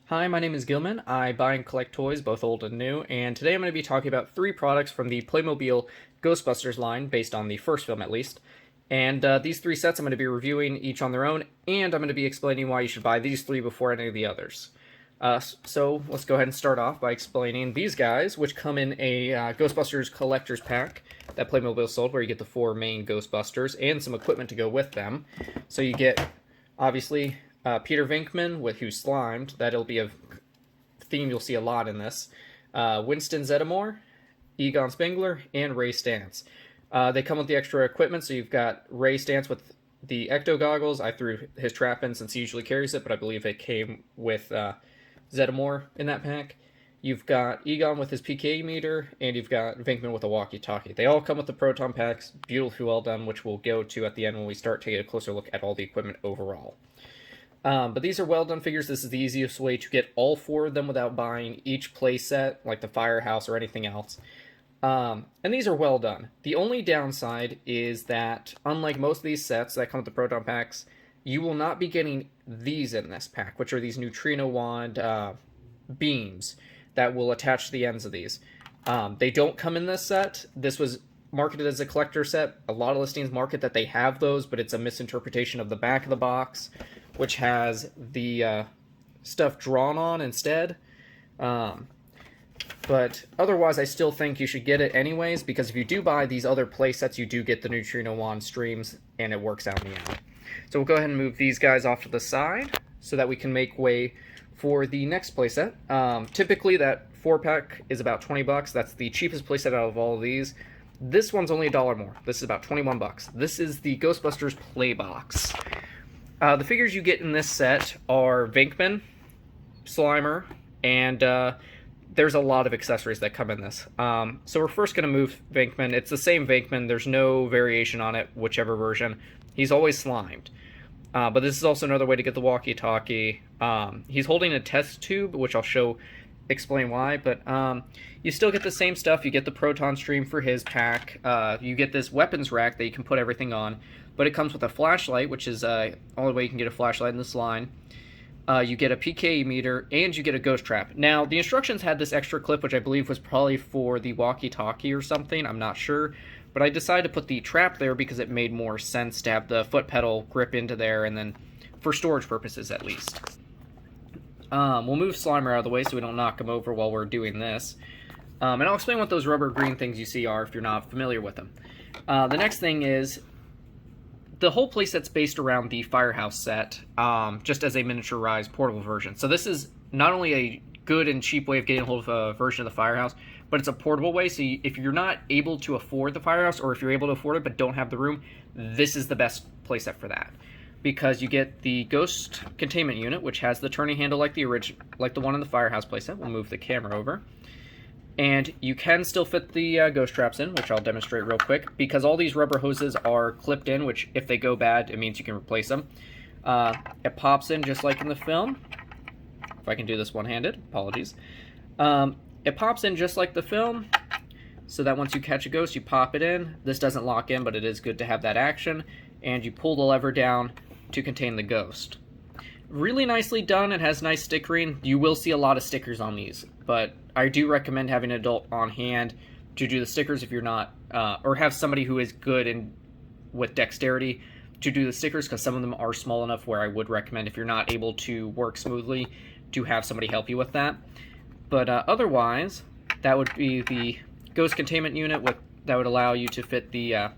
Hi, my name is Gilman. I buy and collect toys, both old and new, and today I'm going to be talking about three products from the Playmobil Ghostbusters line, based on the first film at least. And these three sets I'm going to be reviewing each on their own, and I'm going to be explaining why you should buy these three before any of the others. So let's go ahead and start off by explaining these guys, which come in a Ghostbusters collector's pack that Playmobil sold, where you get the four main Ghostbusters and some equipment to go with them. So you get, obviously, Peter Venkman, with who's slimed. That'll be a theme you'll see a lot in this. Winston Zeddemore, Egon Spengler, and Ray Stantz. They come with the extra equipment, so you've got Ray Stantz with the Ecto goggles. I threw his trap in since he usually carries it, but I believe it came with Zeddemore in that pack. You've got Egon with his PK meter, and you've got Venkman with a walkie-talkie. They all come with the proton packs, beautifully well done, which we'll go to at the end when we start to get a closer look at all the equipment overall. But these are well done figures. This is the easiest way to get all four of them without buying each playset, like the Firehouse or anything else. And these are well done. The only downside is that, unlike most of these sets that come with the proton packs, you will not be getting these in this pack, which are these neutrino wand beams that will attach to the ends of these. They don't come in this set. This was marketed as a collector set. A lot of listings market that they have those, but it's a misinterpretation of the back of the box, which has the stuff drawn on instead. But otherwise, I still think you should get it anyways, because if you do buy these other play sets, you do get the neutrino wand streams, and it works out in the end. So we'll go ahead and move these guys off to the side so that we can make way for the next playset. Typically, that 4-pack is about $20. That's the cheapest playset out of all of these. This one's only $1 more. This is about $21. This is the Ghostbusters Playbox. The figures you get in this set are Venkman, Slimer, and there's a lot of accessories that come in this. So we're first going to move Venkman. It's the same Venkman. There's no variation on it, whichever version. He's always slimed. But this is also another way to get the walkie-talkie. He's holding a test tube, which I'll explain why, but you still get the same stuff. You get the proton stream for his pack. You get this weapons rack that you can put everything on, but it comes with a flashlight, which is the only way you can get a flashlight in this line. You get a PK meter, and you get a ghost trap. Now, the instructions had this extra clip, which I believe was probably for the walkie-talkie or something. I'm not sure. But I decided to put the trap there because it made more sense to have the foot pedal grip into there, and then for storage purposes at least. We'll move Slimer out of the way so we don't knock him over while we're doing this. And I'll explain what those rubber green things you see are if you're not familiar with them. The next thing is, the whole playset's based around the Firehouse set, just as a miniaturized portable version. So this is not only a good and cheap way of getting a hold of a version of the Firehouse, but it's a portable way. So if you're not able to afford the Firehouse, or if you're able to afford it but don't have the room, this is the best playset for that. Because you get the Ghost Containment Unit, which has the turning handle like the one in the Firehouse playset. We'll move the camera over. And you can still fit the ghost traps in, which I'll demonstrate real quick, because all these rubber hoses are clipped in, which if they go bad, it means you can replace them. It pops in just like in the film. If I can do this one-handed, apologies. It pops in just like the film, so that once you catch a ghost, you pop it in. This doesn't lock in, but it is good to have that action. And you pull the lever down to contain the ghost. Really nicely done. It has nice stickering. You will see a lot of stickers on these, but I do recommend having an adult on hand to do the stickers if you're not, or have somebody who is good with dexterity to do the stickers, because some of them are small enough where I would recommend, if you're not able to work smoothly, to have somebody help you with that. But otherwise, that would be the Ghost Containment Unit that would allow you to fit the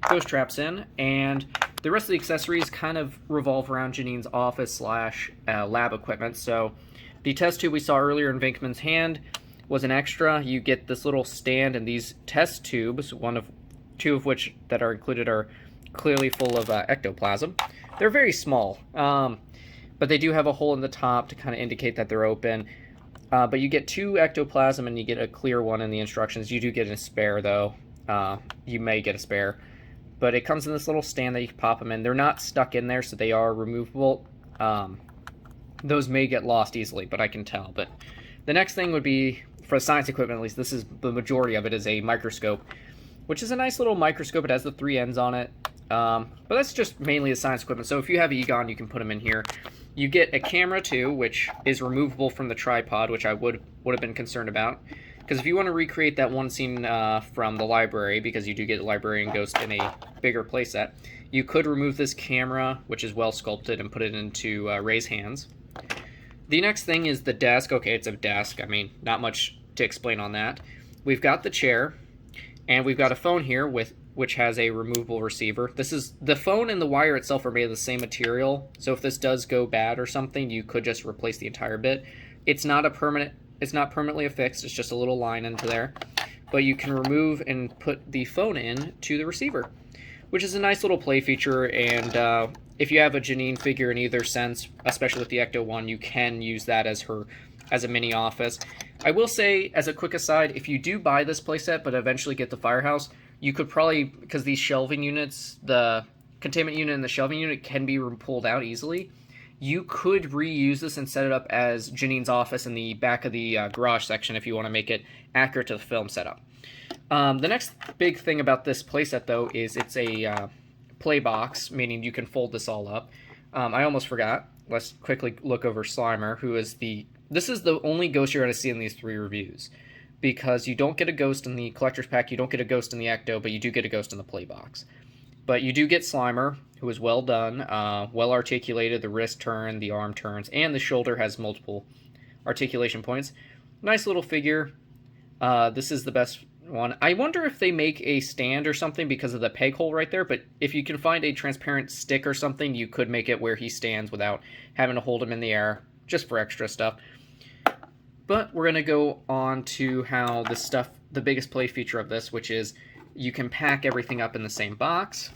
ghost traps in, and the rest of the accessories kind of revolve around Janine's office / lab equipment. So the test tube we saw earlier in Venkman's hand was an extra. You get this little stand, and these test tubes, two of which that are included are clearly full of ectoplasm. They're very small, but they do have a hole in the top to kind of indicate that they're open. But you get 2 ectoplasm, and you get a clear one in the instructions. You do get a spare, though. You may get a spare. But it comes in this little stand that you can pop them in. They're not stuck in there, so they are removable. Those may get lost easily, but I can tell. But the next thing would be, for science equipment at least, this is the majority of it, is a microscope, which is a nice little microscope. It has the 3 ends on it. But that's just mainly the science equipment. So if you have Egon, you can put him in here. You get a camera too, which is removable from the tripod, which I would have been concerned about. Because if you want to recreate that one scene from the library, because you do get Librarian Ghost in a bigger playset, you could remove this camera, which is well sculpted, and put it into Ray's hands. The next thing is the desk. Okay, it's a desk. I mean, not much to explain on that. We've got the chair, and we've got a phone here which has a removable receiver. This is the phone and the wire itself are made of the same material, so if this does go bad or something, you could just replace the entire bit. It's not permanently affixed. It's just a little line into there, but you can remove and put the phone in to the receiver, which is a nice little play feature. And if you have a Janine figure in either sense, especially with the Ecto one, you can use that as a mini office. I will say, as a quick aside, if you do buy this playset but eventually get the firehouse, you could probably, because these shelving units, the containment unit and the shelving unit can be pulled out easily, you could reuse this and set it up as Janine's office in the back of the garage section if you want to make it accurate to the film setup. The next big thing about this playset, though, is it's a Playbox, meaning you can fold this all up. I almost forgot. Let's quickly look over Slimer, who is this is the only ghost you're going to see in these 3 reviews, because you don't get a ghost in the collector's pack, you don't get a ghost in the Ecto, but you do get a ghost in the Playbox. But you do get Slimer, who is well done, well articulated. The wrist turn, the arm turns, and the shoulder has multiple articulation points. Nice little figure. This is the best one. I wonder if they make a stand or something because of the peg hole right there, but if you can find a transparent stick or something, you could make it where he stands without having to hold him in the air, just for extra stuff. But we're going to go on to how the biggest play feature of this, which is you can pack everything up in the same box.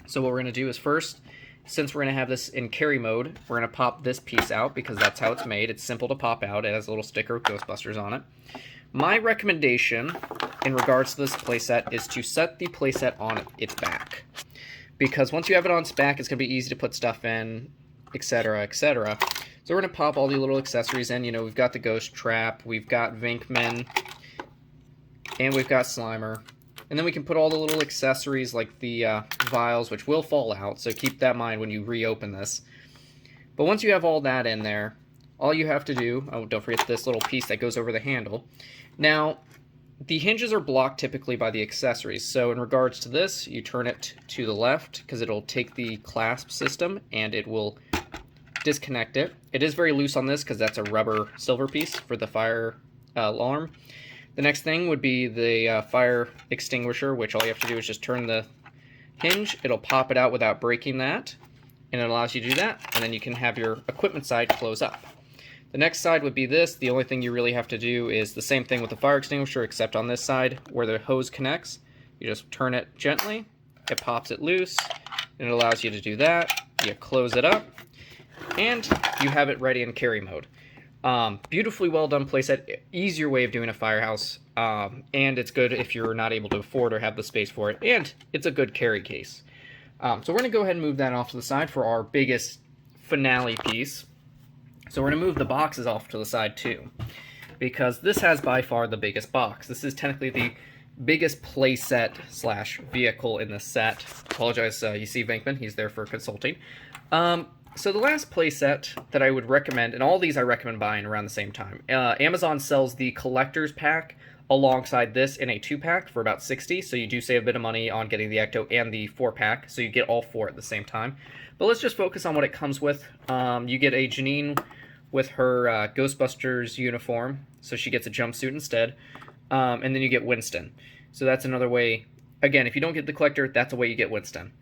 So what we're going to do is first, since we're going to have this in carry mode, we're going to pop this piece out because that's how it's made. It's simple to pop out. It has a little sticker with Ghostbusters on it. My recommendation in regards to this playset is to set the playset on its back. Because once you have it on its back, it's going to be easy to put stuff in, etc., etc. So we're going to pop all the little accessories in. You know, we've got the Ghost Trap, we've got Vinkman, and we've got Slimer. And then we can put all the little accessories like the vials, which will fall out, so keep that in mind when you reopen this. But once you have all that in there, all you have to do, oh, don't forget this little piece that goes over the handle. Now, the hinges are blocked typically by the accessories, so in regards to this, you turn it to the left, because it'll take the clasp system, and it will disconnect it. It is very loose on this, because that's a rubber silver piece for the fire alarm. The next thing would be the fire extinguisher, which all you have to do is just turn the hinge. It'll pop it out without breaking that, and it allows you to do that, and then you can have your equipment side close up. The next side would be this. The only thing you really have to do is the same thing with the fire extinguisher, except on this side where the hose connects. You just turn it gently, it pops it loose, and it allows you to do that. You close it up, and you have it ready in carry mode. Beautifully well done playset, easier way of doing a firehouse, and it's good if you're not able to afford or have the space for it, and it's a good carry case. So we're going to go ahead and move that off to the side for our biggest finale piece. So we're going to move the boxes off to the side too, because this has by far the biggest box. This is technically the biggest playset slash vehicle in the set. Apologize, you see Vinkman, he's there for consulting. So the last playset that I would recommend, and all these I recommend buying around the same time. Amazon sells the collector's pack alongside this in a 2-pack for about $60, so you do save a bit of money on getting the Ecto and the 4-pack, so you get all 4 at the same time. But let's just focus on what it comes with. You get a Janine with her Ghostbusters uniform, so she gets a jumpsuit instead, and then you get Winston. So that's another way. Again, if you don't get the collector, that's a way you get Winston.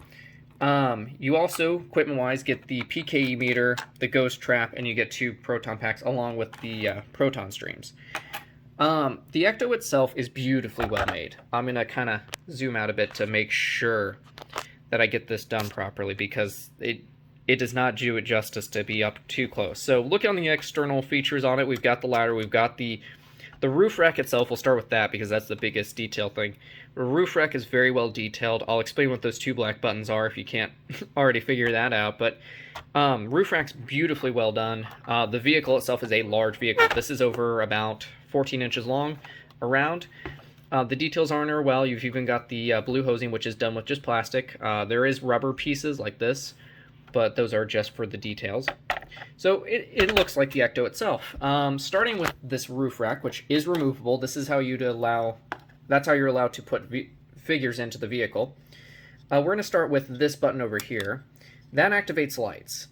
You also, equipment-wise, get the PKE meter, the Ghost Trap, and you get 2 proton packs along with the proton streams. The Ecto itself is beautifully well made. I'm going to kind of zoom out a bit to make sure that I get this done properly, because it does not do it justice to be up too close. So looking on the external features on it, we've got the ladder, we've got the roof rack itself. We'll start with that because that's the biggest detail thing. The roof rack is very well detailed. I'll explain what those 2 black buttons are if you can't already figure that out. But roof rack's beautifully well done. The vehicle itself is a large vehicle. This is over about 14 inches long around. The details are on there well. You've even got the blue hosing, which is done with just plastic. There is rubber pieces like this, but those are just for the details. So it looks like the Ecto itself. Starting with this roof rack, which is removable. This is how that's how you're allowed to put figures into the vehicle. We're going to start with this button over here. That activates lights.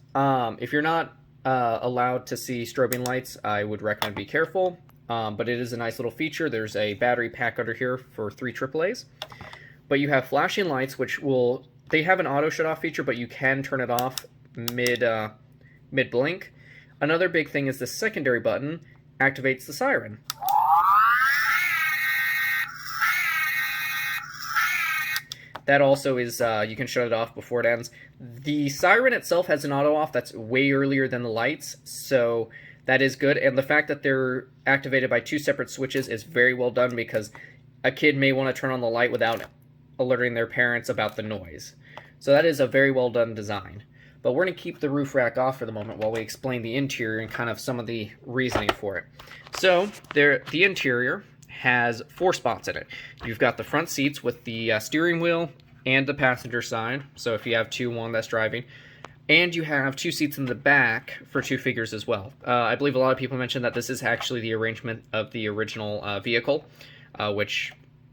If you're not allowed to see strobing lights, I would recommend be careful. But it is a nice little feature. There's a battery pack under here for 3 AAAs. But you have flashing lights, which they have an auto shut off feature, but you can turn it off mid blink. Another big thing is the secondary button activates the siren. That also is, you can shut it off before it ends. The siren itself has an auto off that's way earlier than the lights, so that is good. And the fact that they're activated by 2 separate switches is very well done, because a kid may want to turn on the light without alerting their parents about the noise. So that is a very well done design. But we're going to keep the roof rack off for the moment while we explain the interior and kind of some of the reasoning for it. So the interior has 4 spots in it. You've got the front seats with the steering wheel and the passenger side, so if you have one that's driving. And you have 2 seats in the back for 2 figures as well. I believe a lot of people mentioned that this is actually the arrangement of the original vehicle, which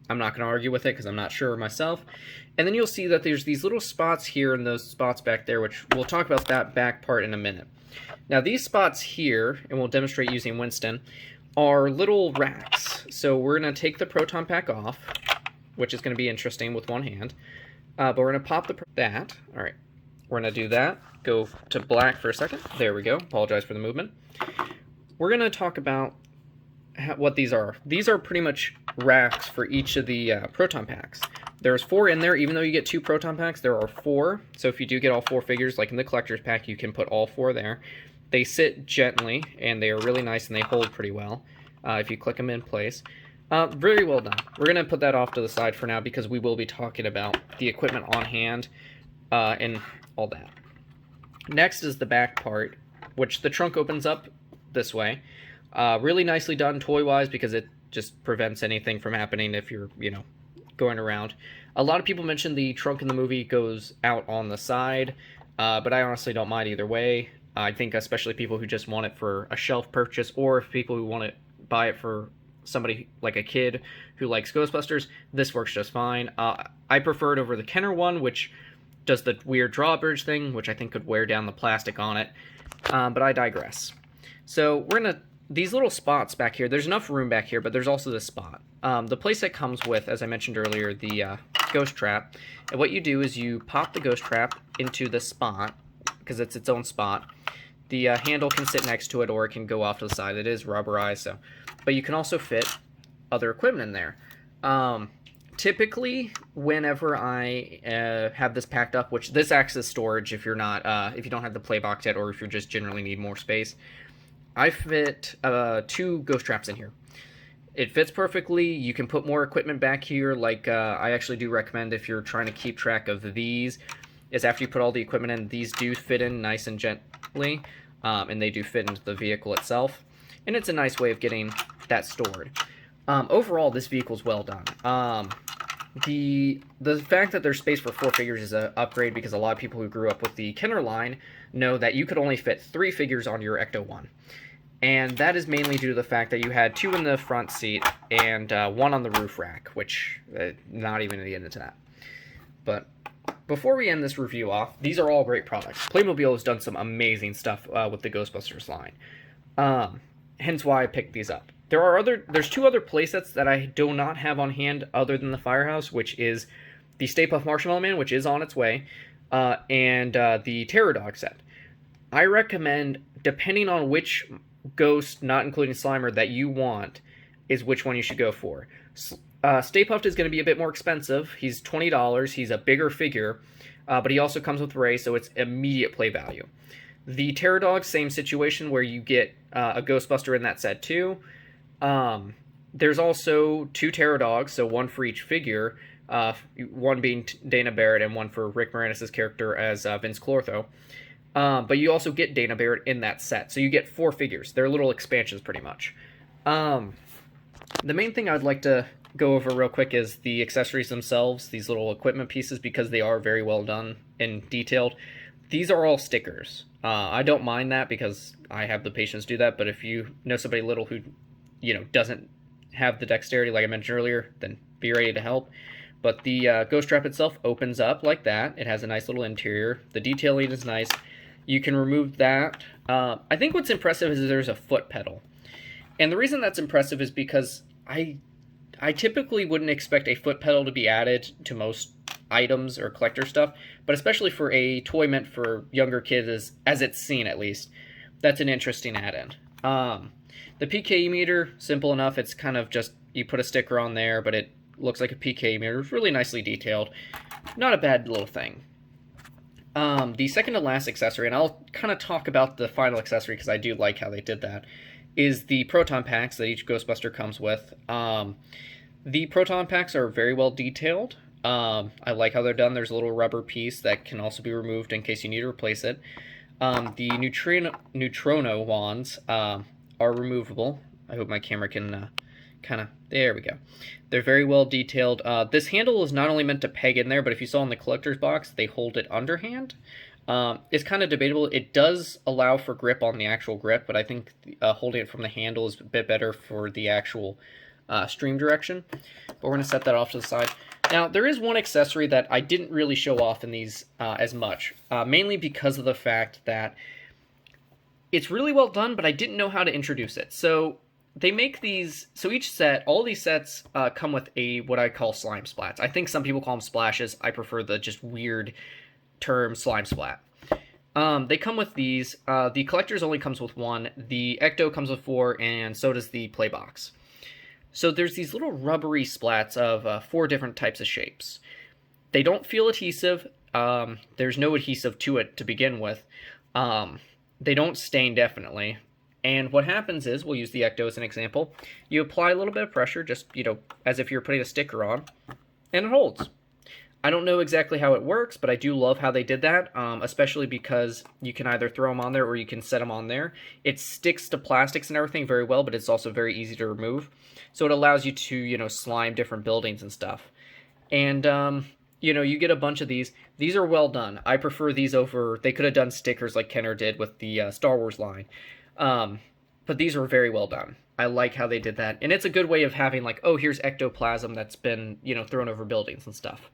I'm not going to argue with it because I'm not sure myself. And then you'll see that there's these little spots here and those spots back there, which we'll talk about that back part in a minute. Now these spots here, and we'll demonstrate using Winston, are little racks. So we're going to take the proton pack off, which is going to be interesting with one hand. But we're going to pop that. All right, we're going to do that. Go to black for a second. There we go. Apologize for the movement. We're going to talk about what these are. These are pretty much racks for each of the proton packs. There's 4 in there. Even though you get 2 proton packs, there are 4. So if you do get all 4 figures, like in the collector's pack, you can put all 4 there. They sit gently, and they are really nice, and they hold pretty well if you click them in place. Very well done. We're going to put that off to the side for now because we will be talking about the equipment on hand and all that. Next is the back part, which the trunk opens up this way. Really nicely done toy-wise because it just prevents anything from happening if you're, going around. A lot of people mentioned the trunk in the movie goes out on the side, but I honestly don't mind either way. I think especially people who just want it for a shelf purchase, or if people who want to buy it for somebody like a kid who likes Ghostbusters, this works just fine. I prefer it over the Kenner one, which does the weird drawbridge thing, which I think could wear down the plastic on it, but I digress. So we're going to, these little spots back here, there's enough room back here, but there's also this spot. The playset comes with, as I mentioned earlier, the ghost trap, and what you do is you pop the ghost trap into the spot, because it's its own spot. The handle can sit next to it, or it can go off to the side. It is rubberized, so. But you can also fit other equipment in there. Typically, whenever I have this packed up, which this acts as storage if you're not, if you don't have the Playbox yet, or if you just generally need more space, I fit 2 ghost traps in here. It fits perfectly. You can put more equipment back here. Like I actually do recommend if you're trying to keep track of these, is after you put all the equipment in, these do fit in nice and gently. And they do fit into the vehicle itself, and it's a nice way of getting that stored. Overall, this vehicle is well done. The fact that there's space for 4 figures is an upgrade, because a lot of people who grew up with the Kenner line know that you could only fit 3 figures on your Ecto 1. And that is mainly due to the fact that you had 2 in the front seat and 1 on the roof rack, which not even to get into that. But before we end this review off, these are all great products. Playmobil has done some amazing stuff with the Ghostbusters line. Hence why I picked these up. There's 2 other playsets that I do not have on hand other than the Firehouse, which is the Stay Puft Marshmallow Man, which is on its way, and the Terror Dog set. I recommend, depending on which ghost, not including Slimer, that you want, is which one you should go for. Stay Puft is going to be a bit more expensive. He's $20. He's a bigger figure, but he also comes with Ray, so it's immediate play value. The Terror Dog, same situation where you get a Ghostbuster in that set too. There's also 2 Terror Dogs, so 1 for each figure, one being Dana Barrett and 1 for Rick Moranis' character as Vince Clortho. But you also get Dana Barrett in that set, so you get 4 figures. They're little expansions pretty much. The main thing I'd like to go over real quick is the accessories themselves, these little equipment pieces, because they are very well done and detailed. these are all stickers. I don't mind that because I have the patience to do that, but if you know somebody little who, doesn't have the dexterity like I mentioned earlier, then be ready to help. But the ghost trap itself opens up like that. It has a nice little interior. The detailing is nice. You can remove that. I think what's impressive is there's a foot pedal. And the reason that's impressive is because I typically wouldn't expect a foot pedal to be added to most items or collector stuff, but especially for a toy meant for younger kids, as it's seen at least, that's an interesting add-in. The PKE meter, simple enough. It's kind of just, you put a sticker on there, but it looks like a PKE meter. It's really nicely detailed. Not a bad little thing. The second to last accessory, and I'll kind of talk about the final accessory because I do like how they did that, is the proton packs that each Ghostbuster comes with. The proton packs are very well detailed. I like how they're done. There's a little rubber piece that can also be removed in case you need to replace it. The neutrino wands are removable. I hope my camera can there we go. They're very well detailed. This handle is not only meant to peg in there, but if you saw in the collector's box, they hold it underhand. It's kind of debatable. It does allow for grip on the actual grip, but I think holding it from the handle is a bit better for the actual stream direction. But we're going to set that off to the side. Now, there is one accessory that I didn't really show off in these as much, mainly because of the fact that it's really well done, but I didn't know how to introduce it. So they make these, so each set, all these sets come with what I call slime splats. I think some people call them splashes. I prefer the just weird term slime splat. They come with these. The collector's only comes with one. The Ecto comes with 4, and so does the Playbox. So there's these little rubbery splats of 4 different types of shapes. They don't feel adhesive. There's no adhesive to it to begin with. They don't stain, definitely. And what happens is, we'll use the Ecto as an example, you apply a little bit of pressure, just, as if you're putting a sticker on, and it holds. I don't know exactly how it works, but I do love how they did that, especially because you can either throw them on there or you can set them on there. It sticks to plastics and everything very well, but it's also very easy to remove. So it allows you to, slime different buildings and stuff. And, you get a bunch of these. These are well done. I prefer these over, they could have done stickers like Kenner did with the Star Wars line. But these were very well done. I like how they did that. And it's a good way of having like, oh, here's ectoplasm that's been, thrown over buildings and stuff.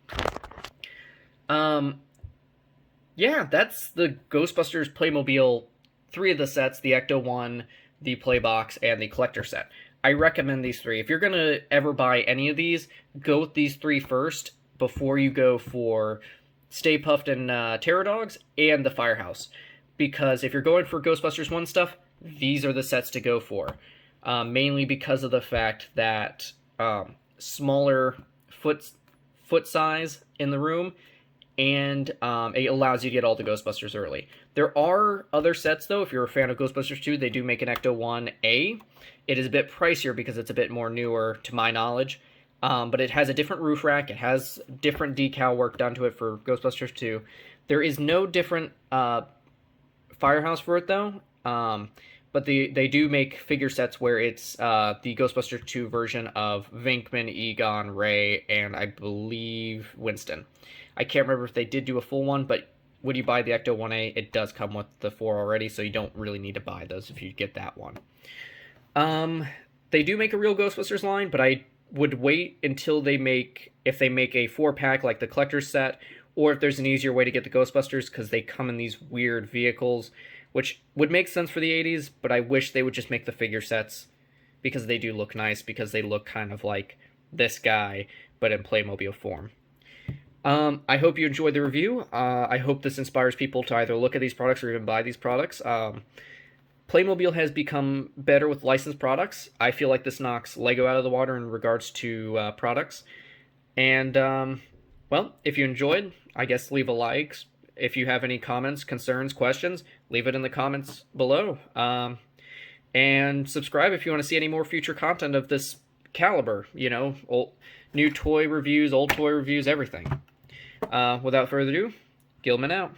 Yeah, that's the Ghostbusters Playmobil, 3 of the sets, the Ecto one, the Playbox, and the collector set. I recommend these 3. If you're going to ever buy any of these, go with these 3 first before you go for Stay Puft and Terror Dogs and the Firehouse. Because if you're going for Ghostbusters 1 stuff, these are the sets to go for. Mainly because of the fact that smaller foot size in the room, and it allows you to get all the Ghostbusters early. There are other sets, though. If you're a fan of Ghostbusters 2, they do make an Ecto 1A. It is a bit pricier because it's a bit more newer, to my knowledge. But it has a different roof rack. It has different decal work done to it for Ghostbusters 2. There is no different Firehouse for it, though. But they do make figure sets where it's the Ghostbusters 2 version of Venkman, Egon, Ray, and I believe Winston. I can't remember if they did do a full one, but when you buy the Ecto 1A, it does come with the 4 already, so you don't really need to buy those if you get that one. They do make a real Ghostbusters line, but I would wait until if they make a 4-pack like the collector's set, or if there's an easier way to get the Ghostbusters, because they come in these weird vehicles, which would make sense for the 80s, but I wish they would just make the figure sets, because they do look nice, because they look kind of like this guy, but in Playmobil form. I hope you enjoyed the review. I hope this inspires people to either look at these products or even buy these products. Playmobil has become better with licensed products. I feel like this knocks Lego out of the water in regards to products. And, well, if you enjoyed, I guess leave a like. If you have any comments, concerns, questions, leave it in the comments below. And subscribe if you want to see any more future content of this caliber. New toy reviews, old toy reviews, everything. Without further ado, Gilman out.